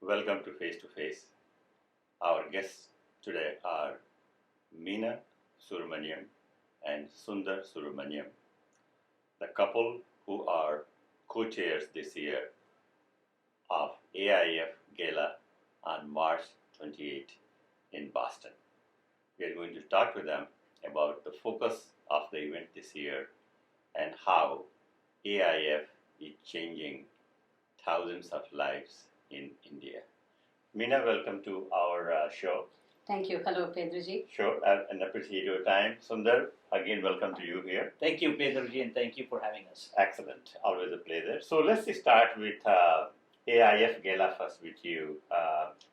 Welcome to Face to Face. Our guests today are Meena Subramanyam and Sundar Subramanyam, the couple who are co-chairs this year of AIF Gala on March 28 in Boston. We are going to talk with them about the focus of the event this year and how AIF is changing thousands of lives in India. Meena, welcome to our show. Thank you. Hello, Pedroji. Sure, and appreciate your time. Sundar, again, welcome to you here. Thank you, Pedroji, and thank you for having us. Excellent, always a pleasure. So let's start with AIF Gala first with you.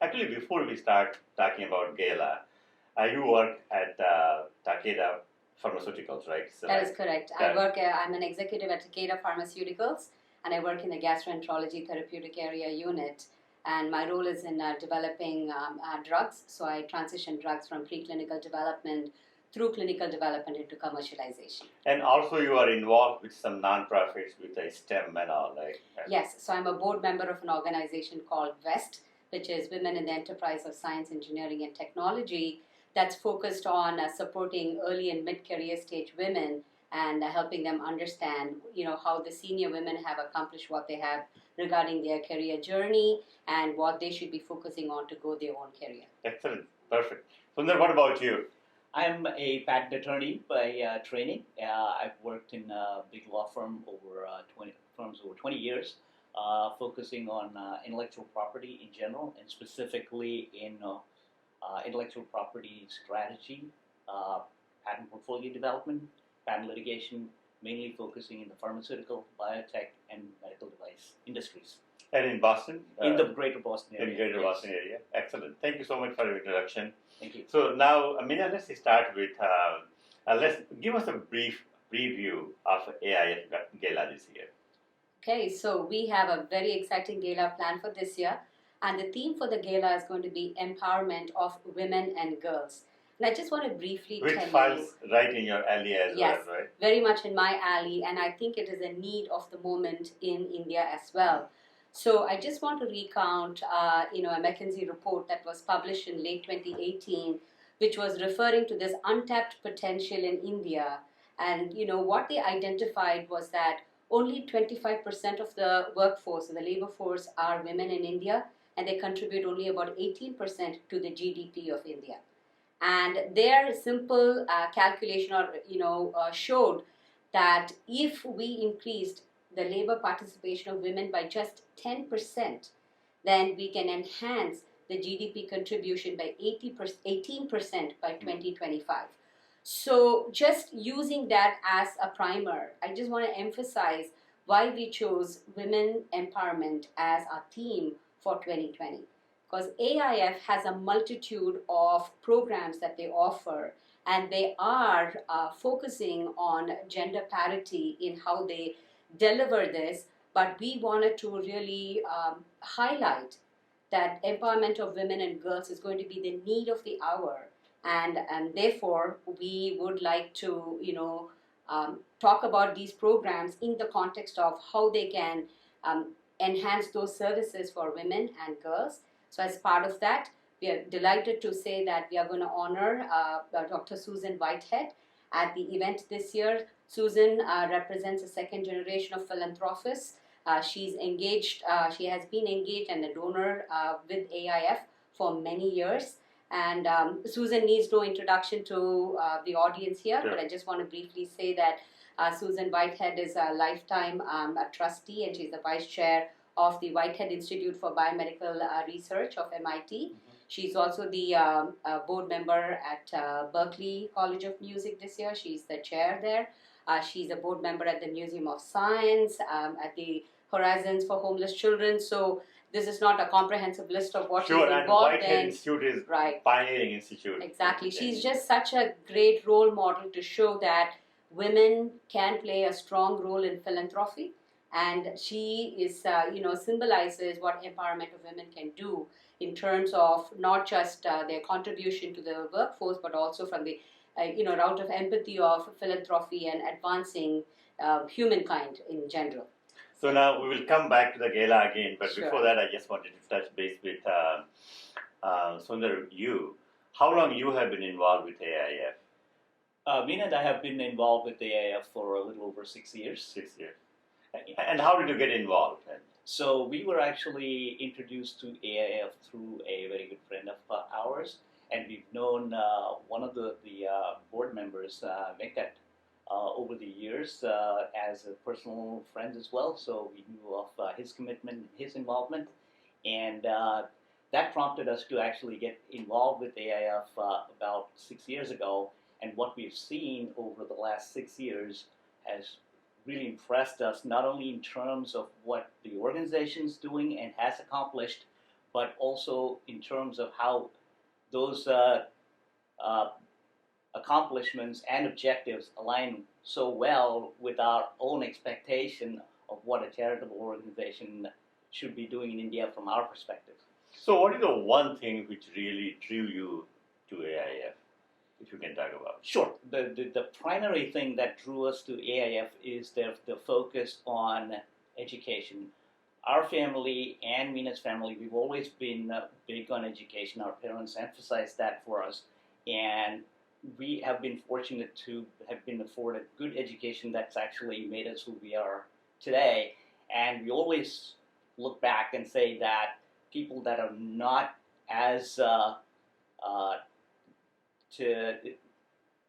Actually, before we start talking about Gala, you work at Takeda Pharmaceuticals, right? So That is correct. I'm an executive at Takeda Pharmaceuticals, and I work in the gastroenterology therapeutic area unit. And my role is in developing drugs. So I transition drugs from preclinical development through clinical development into commercialization. And also you are involved with some non-profits with a STEM and all, right? Yes, so I'm a board member of an organization called WEST, which is Women in the Enterprise of Science, Engineering and Technology, that's focused on supporting early and mid-career stage women and helping them understand, how the senior women have accomplished what they have regarding their career journey and what they should be focusing on to grow their own career. Excellent, perfect. Sundar, what about you? I'm a patent attorney by training. I've worked in a big law firm over 20 years, focusing on intellectual property in general, and specifically in intellectual property strategy, patent portfolio development, patent litigation, mainly focusing in the pharmaceutical, biotech, and medical device industries. And in Boston? In the greater Boston area. In greater Boston area. Excellent. Thank you so much for your introduction. Thank you. So now, Meena, let's start with, let's give us a brief preview of AIF Gala this year. Okay, so we have a very exciting gala planned for this year. And the theme for the gala is going to be empowerment of women and girls. And I just want to briefly Which tell falls right in your alley as yes, well, right? Very much in my alley, and I think it is a need of the moment in India as well. So I just want to recount, a McKinsey report that was published in late 2018, which was referring to this untapped potential in India. And, what they identified was that only 25% of the workforce, the labor force, are women in India, and they contribute only about 18% to the GDP of India. And their simple calculation showed that if we increased the labor participation of women by just 10%, then we can enhance the GDP contribution by 18% by 2025. So just using that as a primer, I just want to emphasize why we chose women empowerment as our theme for 2020. Because AIF has a multitude of programs that they offer, and they are focusing on gender parity in how they deliver this. But we wanted to really highlight that empowerment of women and girls is going to be the need of the hour, and therefore we would like to talk about these programs in the context of how they can enhance those services for women and girls. So as part of that, we are delighted to say that we are going to honor Dr. Susan Whitehead at the event this year. Susan represents a second generation of philanthropists. She's engaged, she has been engaged and a donor with AIF for many years. And Susan needs no introduction to the audience here, but I just want to briefly say that Susan Whitehead is a lifetime a trustee, and she's the vice chair of the Whitehead Institute for Biomedical Research of MIT. Mm-hmm. She's also the board member at Berklee College of Music this year. She's the chair there. She's a board member at the Museum of Science, at the Horizons for Homeless Children. So this is not a comprehensive list of what she's involved and Whitehead Institute is pioneering institute. Exactly. She's just such a great role model to show that women can play a strong role in philanthropy. And she is, symbolizes what empowerment of women can do in terms of not just their contribution to the workforce, but also from the, route of empathy of philanthropy and advancing humankind in general. So now we will come back to the gala again, but Sure. before that, I just wanted to touch base with Sundar. How long you have been involved with AIF? Meena and I have been involved with the AIF for a little over 6 years. 6 years. And how did you get involved? So we were actually introduced to AIF through a very good friend of ours, and we've known one of the board members, Venkat, over the years as a personal friend as well. So we knew of his commitment, his involvement, and that prompted us to actually get involved with AIF about 6 years ago. And what we've seen over the last 6 years has really impressed us, not only in terms of what the organization's doing and has accomplished, but also in terms of how those accomplishments and objectives align so well with our own expectation of what a charitable organization should be doing in India from our perspective. So what is the one thing which really drew you to AIF, if you can talk about? Sure. The primary thing that drew us to AIF is the focus on education. Our family and Meena's family, we've always been big on education. Our parents emphasized that for us, and we have been fortunate to have been afforded good education that's actually made us who we are today. And we always look back and say that people that are not as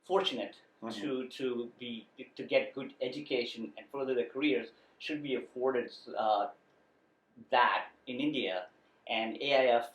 fortunate to get good education and further their careers should be afforded that in India, and AIF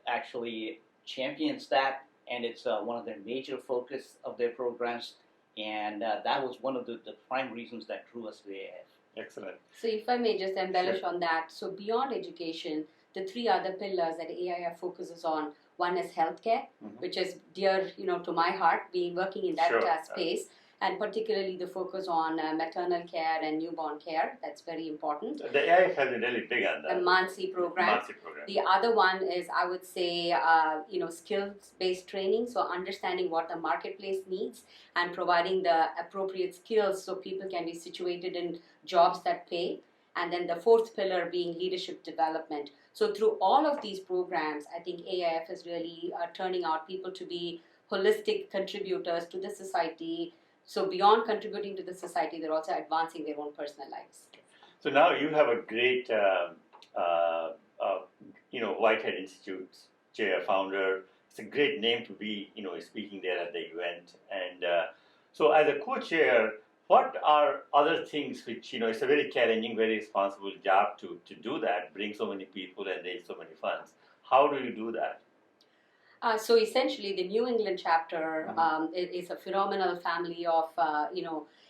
actually champions that, and it's one of their major focus of their programs, and that was one of the prime reasons that drew us to AIF. Excellent. So if I may just embellish Sure. on that, so beyond education, the three other pillars that AIF focuses on, one is healthcare, which is dear, to my heart, being working in that Sure. space, and particularly the focus on maternal care and newborn care. That's very important. The AIF has been really big on The that. Mansi program. Program. The other one is, I would say, skills-based training. So understanding what the marketplace needs and providing the appropriate skills so people can be situated in jobs that pay. And then the fourth pillar being leadership development. So through all of these programs, I think AIF is really turning out people to be holistic contributors to the society. So beyond contributing to the society, they're also advancing their own personal lives. So now you have a great, Whitehead Institute chair, founder. It's a great name to be, speaking there at the event. And so as a co-chair, what are other things which, it's a very challenging, very responsible job to do that, bring so many people and raise so many funds. How do you do that? So essentially, the New England chapter is a phenomenal family of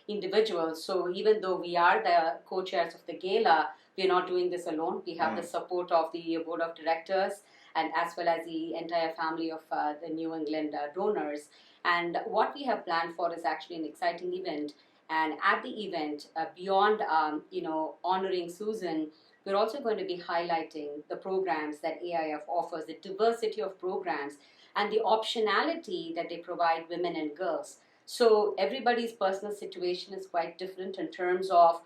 individuals. So even though we are the co-chairs of the gala, we're not doing this alone. We have the support of the board of directors and as well as the entire family of the New England donors. And what we have planned for is actually an exciting event. And at the event, beyond honoring Susan, we're also going to be highlighting the programs that AIF offers, the diversity of programs, and the optionality that they provide women and girls. So everybody's personal situation is quite different in terms of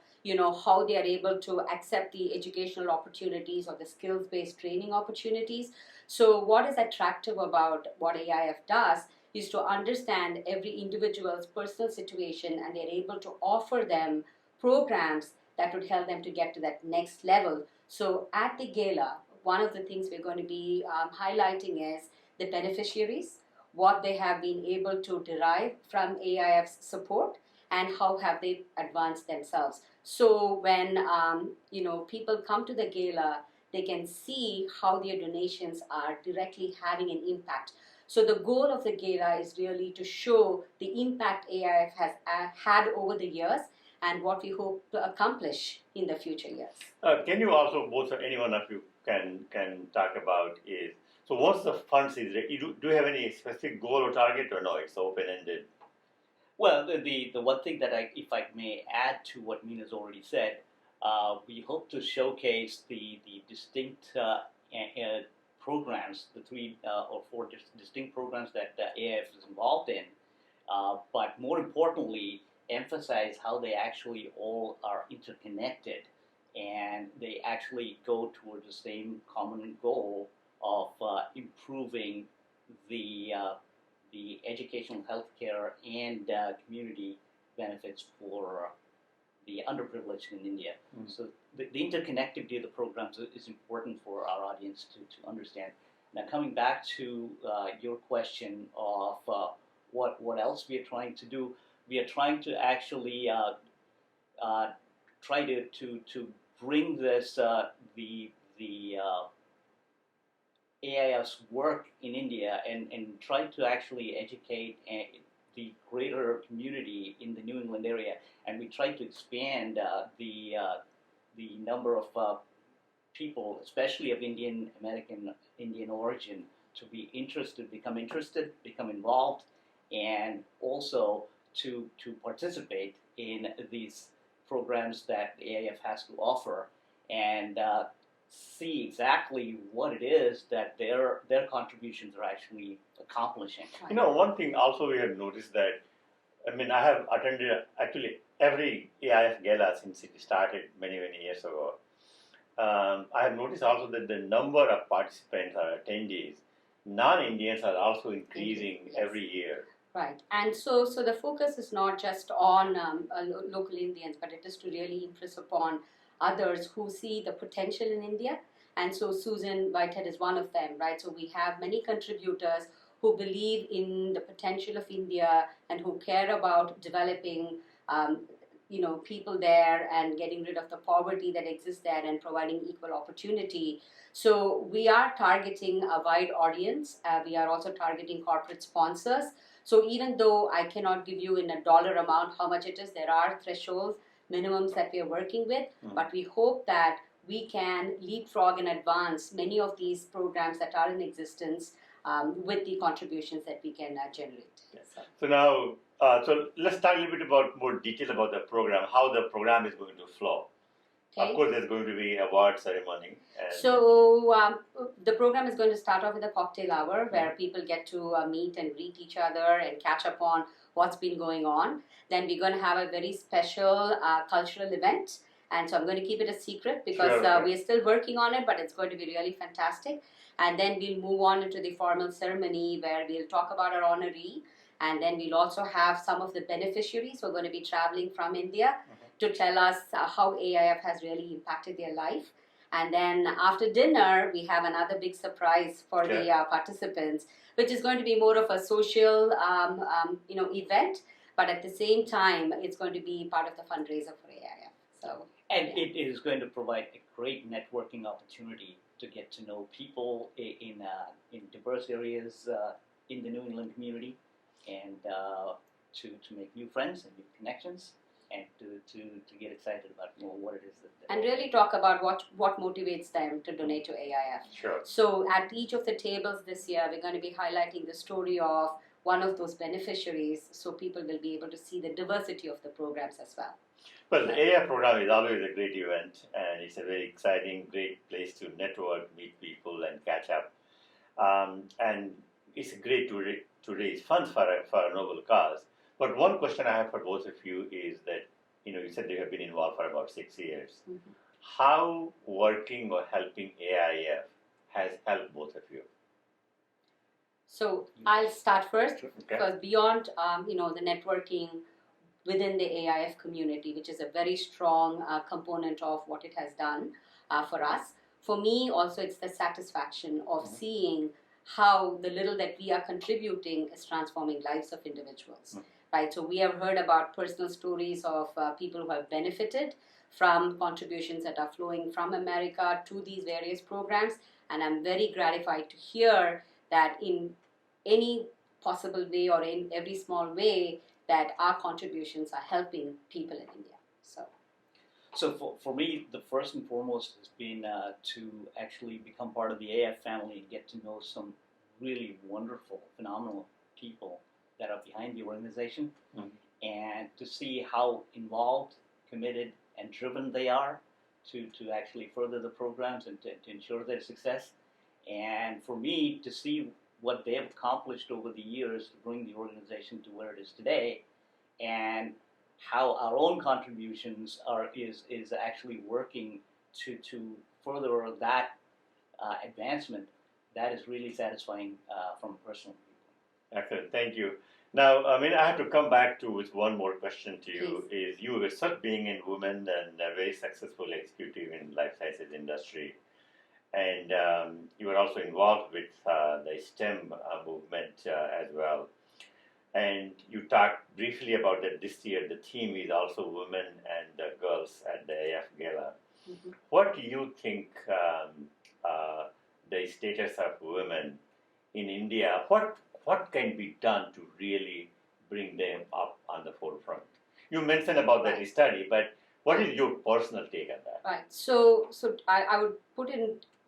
how they are able to accept the educational opportunities or the skills-based training opportunities. So what is attractive about what AIF does is to understand every individual's personal situation, and they're able to offer them programs that would help them to get to that next level. So at the gala, one of the things we're going to be highlighting is the beneficiaries, what they have been able to derive from AIF's support, and how have they advanced themselves. So when people come to the gala, they can see how their donations are directly having an impact. So the goal of the gala is really to show the impact AIF has had over the years and what we hope to accomplish in the future years. Can you also, both any one of you can talk about is, so once the funds is ready, do you have any specific goal or target, or no, it's open-ended? Well, the one thing that if I may add to what Meena's already said, we hope to showcase the distinct programs, the three or four distinct programs that AIF is involved in, but more importantly, emphasize how they actually all are interconnected and they actually go toward the same common goal of improving the educational, healthcare, and community benefits for the underprivileged in India. So the interconnectivity of the programs is important for our audience to understand. Now, coming back to your question of what else we are trying to do, we are trying to actually try to bring this the AIF's work in India and try to actually educate the greater community in the New England area, and we try to expand the number of people, especially of Indian American Indian origin, to be interested, become involved, and also to participate in these programs that the AIF has to offer, and see exactly what it is that their contributions are actually accomplishing. You know, one thing also we have noticed that, I mean, I have attended actually every AIF Gala since it started many years ago. I have noticed also that the number of participants or attendees, non-Indians, are also increasing Yes. every year. Right, and so the focus is not just on local Indians, but it is to really impress upon others who see the potential in India. And so Susan Whitehead is one of them, right? So we have many contributors who believe in the potential of India and who care about developing, people there and getting rid of the poverty that exists there and providing equal opportunity. So we are targeting a wide audience. We are also targeting corporate sponsors. So even though I cannot give you in a dollar amount how much it is, there are thresholds, minimums that we are working with, but we hope that we can leapfrog and advance many of these programs that are in existence with the contributions that we can generate. So now, so let's talk a little bit about more detail about the program, how the program is going to flow. Okay. Of course, there's going to be award ceremony. So the program is going to start off with a cocktail hour where people get to meet and greet each other and catch up on what's been going on. Then we're going to have a very special cultural event. And so I'm going to keep it a secret because we're still working on it, but it's going to be really fantastic. And then we'll move on into the formal ceremony where we'll talk about our honoree. And then we'll also have some of the beneficiaries who are going to be traveling from India to tell us how AIF has really impacted their life. And then after dinner, we have another big surprise for the participants, which is going to be more of a social, event. But at the same time, it's going to be part of the fundraiser for AIF. So, and it is going to provide a great networking opportunity to get to know people in diverse areas in the New England community, and to make new friends and new connections, and to get excited about what it is that and really talk about what motivates them to donate to AIF. Sure. So at each of the tables this year, we're going to be highlighting the story of one of those beneficiaries, so people will be able to see the diversity of the programs as well. Well, the AIF program is always a great event, and it's a very exciting, great place to network, meet people, and catch up. And it's great to raise funds for a noble cause. But one question I have for both of you is that, you said you have been involved for about 6 years. Mm-hmm. How working or helping AIF has helped both of you? So I'll start first, Okay. because beyond the networking within the AIF community, which is a very strong component of what it has done for us. For me, also, it's the satisfaction of seeing how the little that we are contributing is transforming lives of individuals. Right? So we have heard about personal stories of people who have benefited from contributions that are flowing from America to these various programs, and I'm very gratified to hear that in any possible way or in every small way that our contributions are helping people in India. So for me, the first and foremost has been to actually become part of the AIF family and get to know some really wonderful, phenomenal people that are behind the organization, and to see how involved, committed, and driven they are to actually further the programs and to ensure their success. And for me, to see what they have accomplished over the years to bring the organization to where it is today, and how our own contributions is actually working to further that advancement, that is really satisfying from a personal viewpoint. Excellent, thank you. Now, I mean, I have to come back to with one more question to you. Please. Is you yourself being in women and a very successful executive in life sciences industry, and you are also involved with the STEM movement as well. And you talked briefly about that this year. The theme is also women and girls at the AIF Gala. Mhm. What do you think the status of women in India? What can be done to really bring them up on the forefront? You mentioned about that Right. study, but what is your personal take on that? Right. So I would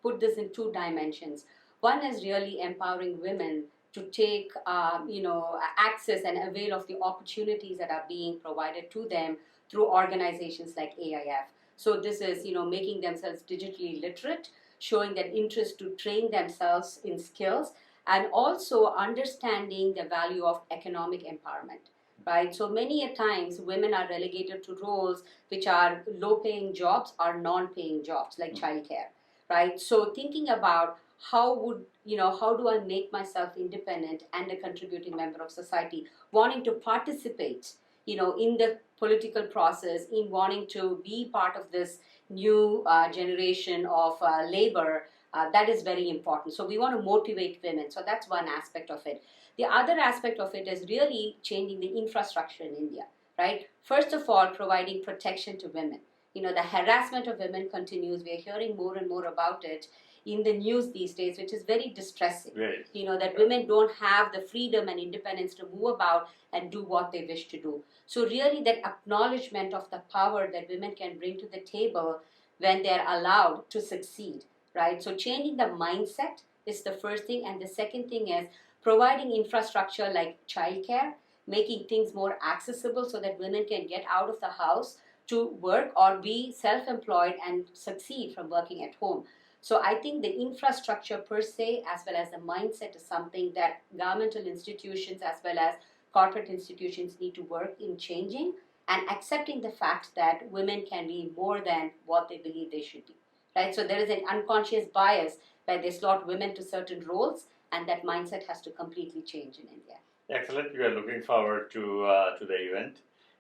put this in two dimensions. One is really empowering women to take access and avail of the opportunities that are being provided to them through organizations like AIF. So this is making themselves digitally literate, showing that interest to train themselves in skills, and also understanding the value of economic empowerment. Right. So many a times women are relegated to roles which are low paying jobs or non paying jobs like childcare, right? So thinking about how do I make myself independent and a contributing member of society, wanting to participate, in the political process, in wanting to be part of this new generation of labor, that is very important. So we want to motivate women. So that's one aspect of it. The other aspect of it is really changing the infrastructure in India, right? First of all, providing protection to women. The harassment of women continues. We are hearing more and more about it in the news these days, which is very distressing. Right. That women don't have the freedom and independence to move about and do what they wish to do. So really that acknowledgement of the power that women can bring to the table when they're allowed to succeed, right? So changing the mindset is the first thing. And the second thing is providing infrastructure like childcare, making things more accessible so that women can get out of the house to work or be self-employed and succeed from working at home. So I think the infrastructure per se, as well as the mindset, is something that governmental institutions as well as corporate institutions need to work in changing and accepting the fact that women can be more than what they believe they should be. Right? So there is an unconscious bias where they slot women to certain roles, and that mindset has to completely change in India. Excellent. We are looking forward to the event.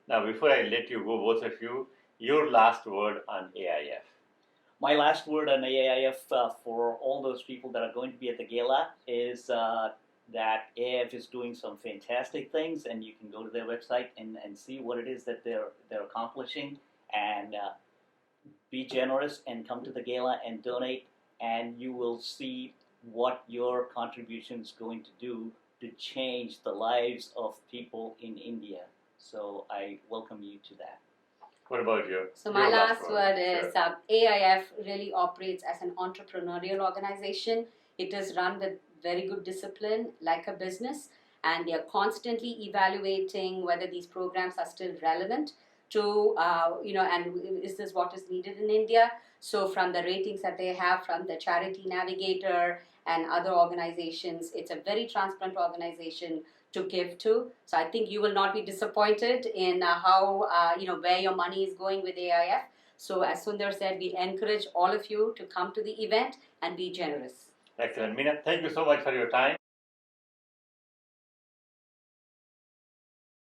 Now, before I let you go, both of you, your last word on AIF. My last word on AIF for all those people that are going to be at the gala is that AIF is doing some fantastic things, and you can go to their website and see what it is that they're accomplishing, and be generous and come to the gala and donate, and you will see what your contribution is going to do to change the lives of people in India. So I welcome you to that. What about you? So my Your last word Sure. is AIF really operates as an entrepreneurial organization. It is run with very good discipline, like a business, and they are constantly evaluating whether these programs are still relevant to, and is this what is needed in India? So from the ratings that they have from the Charity Navigator and other organizations, it's a very transparent organization to give to. So I think you will not be disappointed in where your money is going with AIF. So as Sundar said, we encourage all of you to come to the event and be generous. Excellent. Meena, thank you so much for your time.